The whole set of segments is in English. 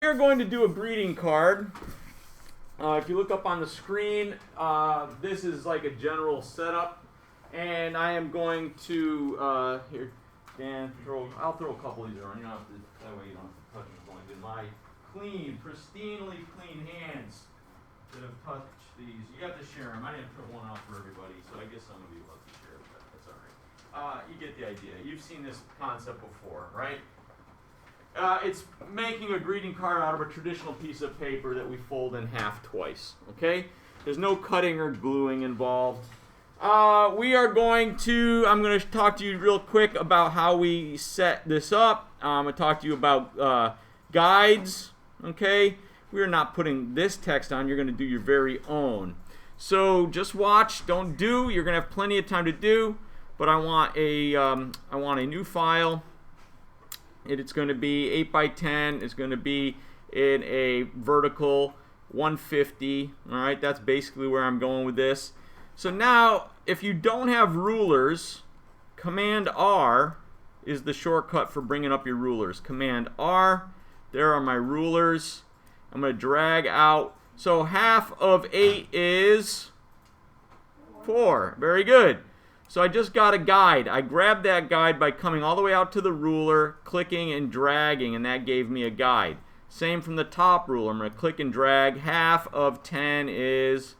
We're going to do a greeting card. If you look up on the screen, this is like a general setup, and I am going to here, Dan, I'll throw a couple of these around. You don't have to, that way you don't have to touch them. Going in my clean, pristinely clean hands that have touched these. You have to share them. I didn't put one out for everybody, so I guess some of you will have to share, but that's all right. You get the idea. You've seen this concept before, right? It's making a greeting card out of a traditional piece of paper that we fold in half twice, okay? There's no cutting or gluing involved. I'm going to talk to you real quick about how we set this up. I'm going to talk to you about guides, okay? We're not putting this text on. You're going to do your very own. So just watch, don't do. You're going to have plenty of time to do, but I want a new file. It's going to be 8 by 10. It's going to be in a vertical 150. All right, that's basically where I'm going with this. So now, if you don't have rulers, Command R is the shortcut for bringing up your rulers. Command R. There are my rulers. I'm going to drag out. So half of 8 is 4. Very good. So I just got a guide. I grabbed that guide by coming all the way out to the ruler, clicking and dragging, and that gave me a guide. Same from the top ruler. I'm going to click and drag. Half of 10 is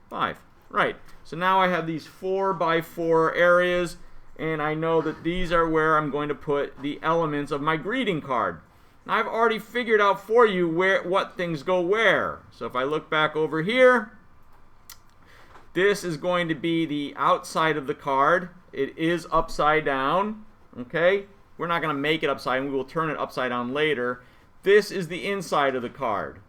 5. Right. So now I have these 4 by 4 areas, and I know that these are where I'm going to put the elements of my greeting card. Now I've already figured out for you what things go where. So if I look back over here, this is going to be the outside of the card. It is upside down, okay? We're not going to make it upside down. We will turn it upside down later. This is the inside of the card.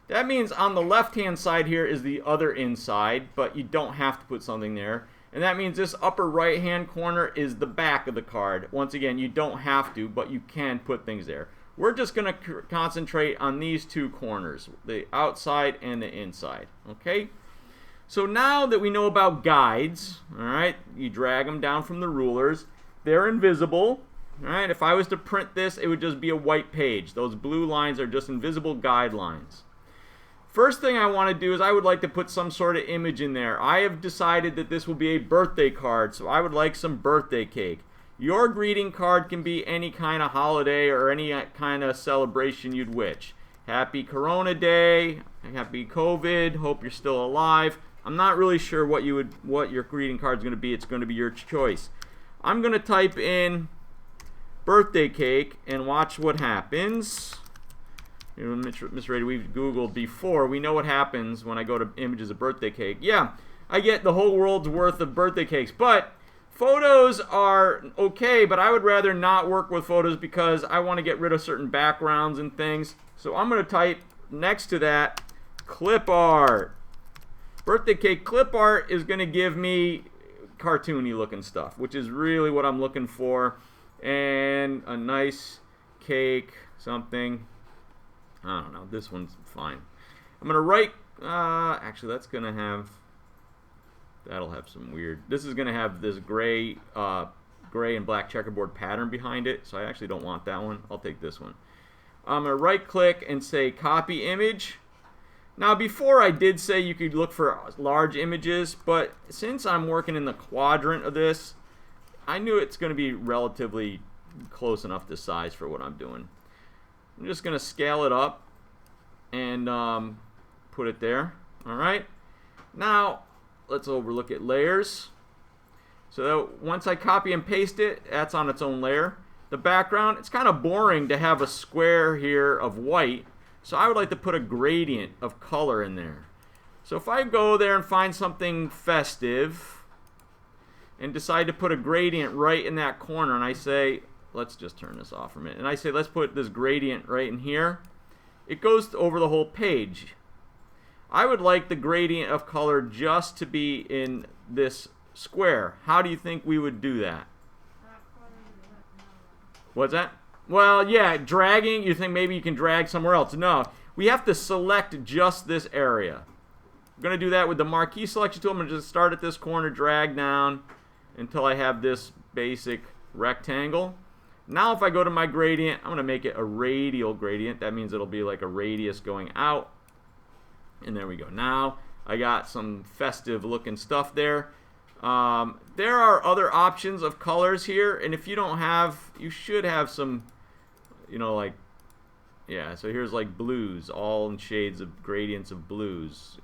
That means on the left-hand side here is the other inside, but you don't have to put something there. And that means this upper right-hand corner is the back of the card. Once again, you don't have to, but you can put things there. We're just going to concentrate on these two corners, the outside and the inside, okay? So now that we know about guides, all right, you drag them down from the rulers. They're invisible. All right, if I was to print this, it would just be a white page. Those blue lines are just invisible guidelines. First thing I want to do is I would like to put some sort of image in there. I have decided that this will be a birthday card, so I would like some birthday cake. Your greeting card can be any kind of holiday or any kind of celebration you'd wish. Happy Corona Day, happy COVID, hope you're still alive. I'm not really sure what your greeting card is going to be. It's going to be your choice. I'm going to type in birthday cake and watch what happens. Miss Rady, we've Googled before. We know what happens when I go to images of birthday cake. Yeah, I get the whole world's worth of birthday cakes. But photos are okay, but I would rather not work with photos because I want to get rid of certain backgrounds and things. So I'm going to type next to that clip art. Birthday cake clip art is going to give me cartoony looking stuff, which is really what I'm looking for. And a nice cake, something. I don't know. This one's fine. I'm going to write. Actually, that'll have some weird. This is going to have this gray and black checkerboard pattern behind it. So I actually don't want that one. I'll take this one. I'm going to right click and say copy image. Now before I did say you could look for large images, but since I'm working in the quadrant of this, I knew it's going to be relatively close enough to size for what I'm doing. I'm just going to scale it up and put it there. Alright. Now let's overlook at layers. So that once I copy and paste it, that's on its own layer. The background, it's kind of boring to have a square here of white. So I would like to put a gradient of color in there. So if I go there and find something festive and decide to put a gradient right in that corner, and I say, let's just turn this off for a minute, and I say let's put this gradient right in here, it goes over the whole page. I would like the gradient of color just to be in this square. How do you think we would do that? What's that? Well, yeah, dragging, you think maybe you can drag somewhere else. No, we have to select just this area. I'm going to do that with the marquee selection tool. I'm going to just start at this corner, drag down until I have this basic rectangle. Now if I go to my gradient, I'm going to make it a radial gradient. That means it'll be like a radius going out. And there we go. Now I got some festive looking stuff there. There are other options of colors here, and if you don't have, you should have some, you know, like, yeah, so here's like blues, all in shades of gradients of blues,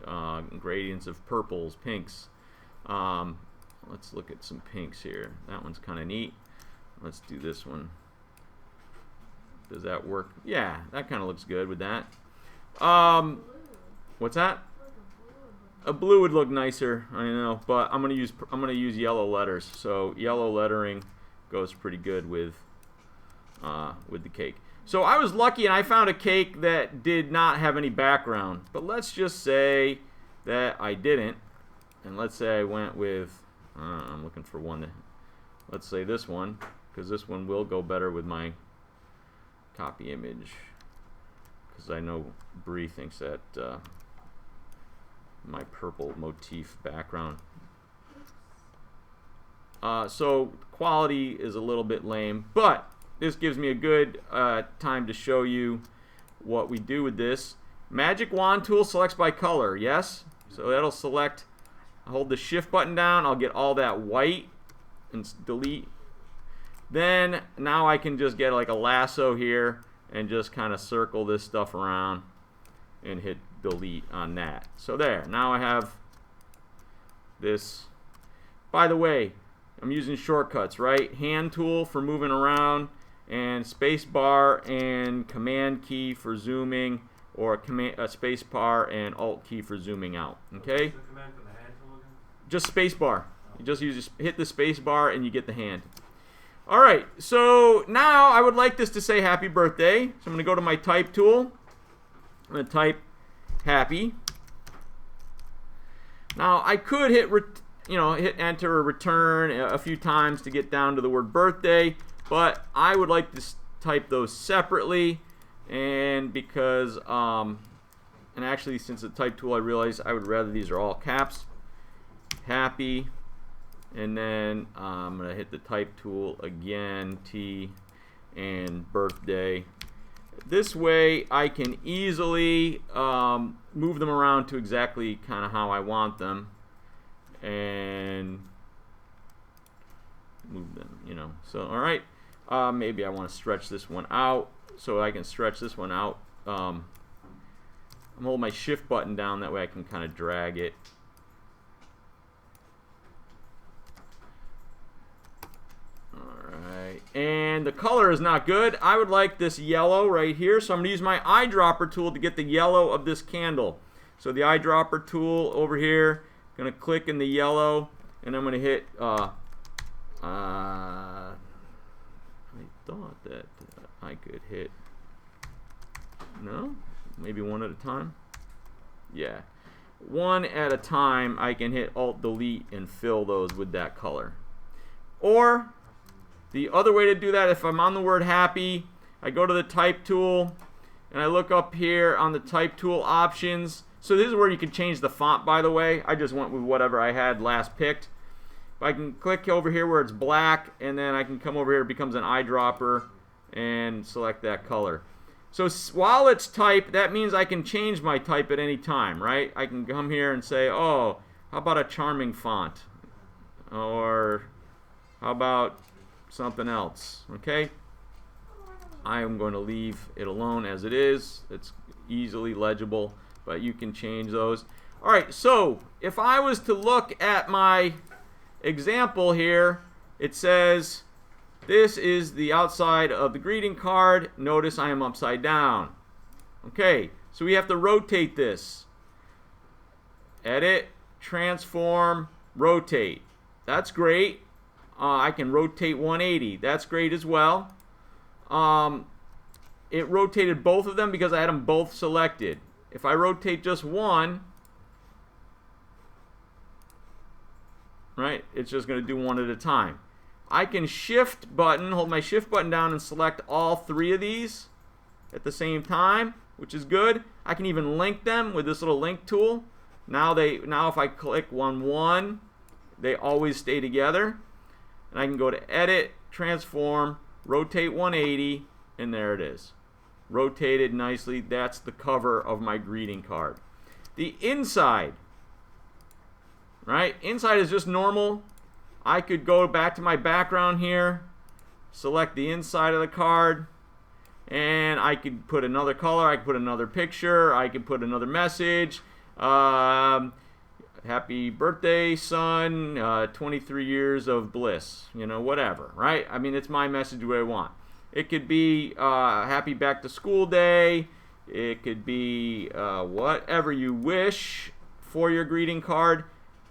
gradients of purples, pinks. Let's look at some pinks here. That one's kind of neat. Let's do this one. Does that work? Yeah, that kind of looks good with that. What's that? A blue would look nicer, I know, but I'm gonna use yellow letters. So yellow lettering goes pretty good with the cake. So I was lucky and I found a cake that did not have any background. But let's just say that I didn't, and let's say I went with I'm looking for one that, let's say this one, because this one will go better with my copy image, because I know Bree thinks that my purple motif background. So quality is a little bit lame, but this gives me a good time to show you what we do with this. Magic wand tool selects by color, yes? So that'll select, I hold the shift button down, I'll get all that white and delete. Then now I can just get like a lasso here and just kind of circle this stuff around and hit delete on that. So there, now I have this. By the way, I'm using shortcuts, right? Hand tool for moving around, and space bar and command key for zooming, or a space bar and alt key for zooming out. Okay? What's the command for the hand tool again? Just space bar. You just hit the space bar and you get the hand. All right, so now I would like this to say happy birthday. So I'm going to go to my type tool. I'm going to type happy. Now I could hit hit enter or return a few times to get down to the word birthday, but I would like to type those separately, and because and actually since the type tool I realized I would rather these are all caps. Happy, and then I'm gonna hit the type tool again, T, and birthday. This way I can easily move them around to exactly kind of how I want them, and move them, So all right, maybe I want to stretch this one out, so I can stretch this one out. I'm holding my shift button down, that way I can kind of drag it. And the color is not good. I would like this yellow right here, so I'm going to use my eyedropper tool to get the yellow of this candle. So the eyedropper tool over here, going to click in the yellow, and I'm going to hit I thought that I could hit, no, maybe one at a time. Yeah, one at a time. I can hit alt delete and fill those with that color. Or the other way to do that, if I'm on the word happy, I go to the type tool and I look up here on the type tool options. So this is where you can change the font, by the way. I just went with whatever I had last picked. But I can click over here where it's black, and then I can come over here, it becomes an eyedropper, and select that color. So while it's type, that means I can change my type at any time, right? I can come here and say, oh, how about a charming font? Or how about something else? Okay, I am going to leave it alone as it is. It's easily legible, but you can change those. All right, so if I was to look at my example here, it says this is the outside of the greeting card. Notice I am upside down. Okay, so we have to rotate this. Edit, transform, rotate. That's great. I can rotate 180. That's great as well. It rotated both of them because I had them both selected. If I rotate just one, right, it's just going to do one at a time. I can hold my shift button down and select all three of these at the same time, which is good. I can even link them with this little link tool. Now if I click 1, they always stay together. And I can go to edit, transform, rotate 180, and there it is. Rotated nicely. That's the cover of my greeting card. The inside, right? Inside is just normal. I could go back to my background here, select the inside of the card, and I could put another color, I could put another picture, I could put another message. Happy birthday, son, 23 years of bliss, you know, whatever, right? I mean, it's my message what I want. It could be happy back to school day. It could be whatever you wish for your greeting card.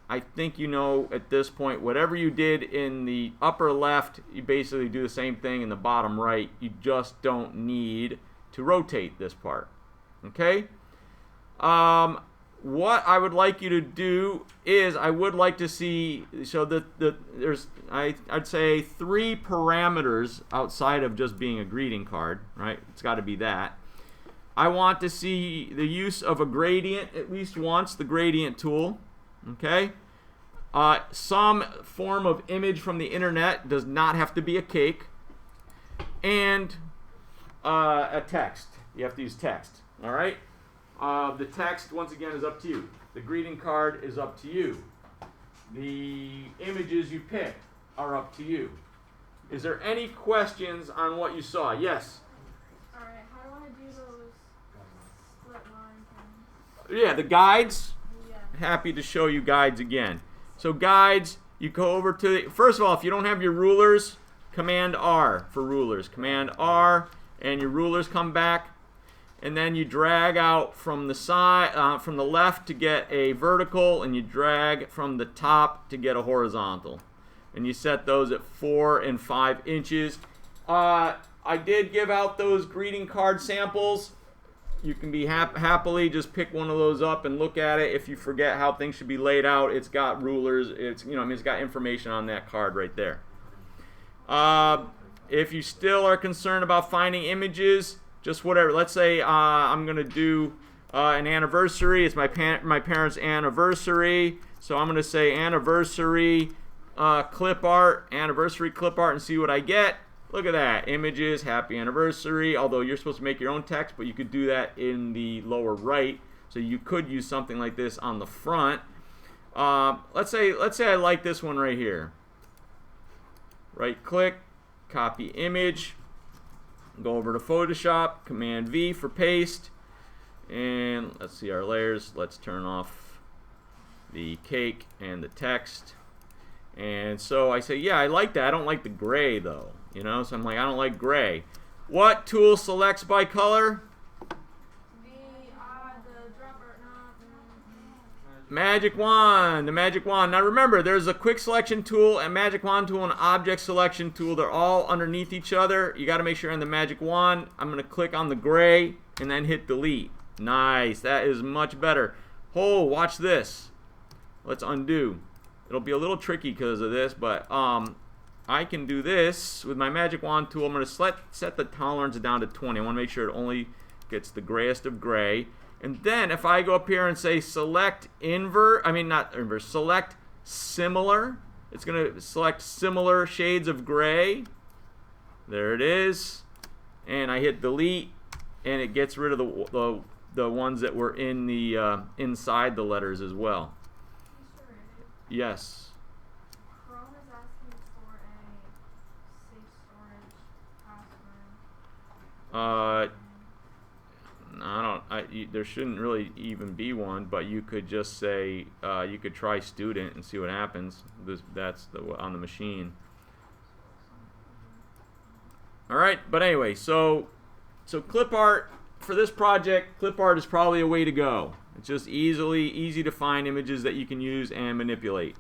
I think you know at this point, whatever you did in the upper left, you basically do the same thing in the bottom right. You just don't need to rotate this part. Okay? What I would like you to do is I would like to see, so there's I'd say 3 parameters outside of just being a greeting card, right? It's got to be that. I want to see the use of a gradient at least once, the gradient tool. Okay? Some form of image from the internet, does not have to be a cake. And a text. You have to use text. All right? The text, once again, is up to you. The greeting card is up to you. The images you pick are up to you. Is there any questions on what you saw? Yes? All right, how do I do those split line things? Yeah, the guides. Yeah. Happy to show you guides again. So guides, you go over to the, first of all, if you don't have your rulers, Command R for rulers. Command R, and your rulers come back. And then you drag out from the side, from the left to get a vertical, and you drag from the top to get a horizontal. And you set those at 4 and 5 inches. I did give out those greeting card samples. You can be happily just pick one of those up and look at it. If you forget how things should be laid out, it's got rulers. It's it's got information on that card right there. If you still are concerned about finding images, just whatever. Let's say I'm going to do an anniversary. It's my parents' anniversary. So I'm going to say anniversary clip art, anniversary clip art, and see what I get. Look at that. Images, happy anniversary. Although you're supposed to make your own text, but you could do that in the lower right. So you could use something like this on the front. Let's say I like this one right here. Right click, copy image. Go over to Photoshop, Command V for paste, and let's see our layers. Let's turn off the cake and the text. And so I say, yeah, I like that. I don't like the gray though, so I'm like, I don't like gray. What tool selects by color? The dropper, Magic Wand, the Magic Wand. Now remember, there's a quick selection tool, a Magic Wand tool, and an object selection tool. They're all underneath each other. You got to make sure on the Magic Wand, I'm going to click on the gray and then hit delete. Nice, that is much better. Oh, watch this. Let's undo. It'll be a little tricky because of this, but I can do this with my Magic Wand tool. I'm going to set the tolerance down to 20. I want to make sure it only gets the grayest of gray. And then if I go up here and say select select similar, it's going to select similar shades of gray. There it is. And I hit delete, and it gets rid of the ones that were in the inside the letters as well. Yes. Chrome is asking for a safe storage password. There shouldn't really even be one, but you could just say you could try student and see what happens. That's on the machine. All right, but anyway, so clip art for this project, clip art is probably a way to go. It's just easy to find images that you can use and manipulate.